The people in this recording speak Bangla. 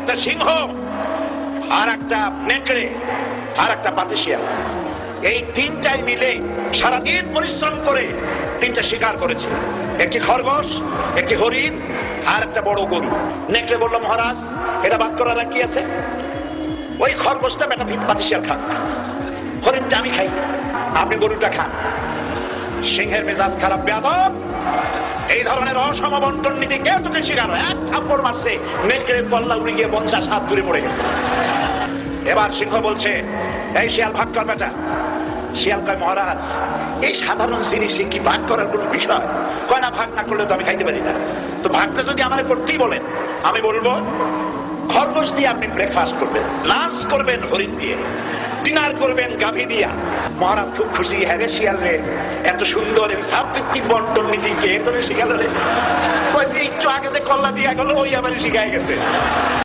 একটা সিংহ, আর একটা নেকড়ে, আর একটা পাতিশিয়াল, এই তিনটাই মিলে সারাদিন পরিশ্রম করে তিনটা শিকার করেছে। একটি খরগোশ, একটি হরিণ, আর একটা বড় গরু। নেকড়ে বলল, মহারাজ এটা ভাগ করার কি আছে? ওই খরগোশটা বেটা পাতিশিয়াল খান, হরিণটা আমি খাই, আপনি গরুটা খান। সিংহের মেজাজ খারাপ, বেয়াদব, এই ধরনের অসম বন্টন নীতি কে তোকে শিখানো? এক থাপ্পড় মারছে, নেকড়ের কল্লা উড়ে গিয়ে 50 হাত দূরে পড়ে গেছে। এবার সিংহ বলছে, এই শিয়াল ভাগ কর বেটা। শিয়াল কয়, মহারাজ এই সাধারণ জিনিসে কি ভাগ করার কোনো বিষয়? কয় না, ভাগ না করলে তো আমি খাইতে পারি না। তো ভাগটা যদি আমার করতেই বলেন, আমি বলবো খরগোশ দিয়ে আপনি ব্রেকফাস্ট করবেন, লাঞ্চ করবেন হরিণ দিয়ে, ডিনার করবেন গাভী দিয়া। মহারাজ খুব খুশি, হ্যাঁ রে শিয়াল রে, এত সুন্দর ইনসাফ ভিত্তিক বন্টন নীতি কে তোরে শিখালো রে? কয়েছে একটু আগে যে কল্লা দিয়া গেল ওই আবার শিখাই গেছে।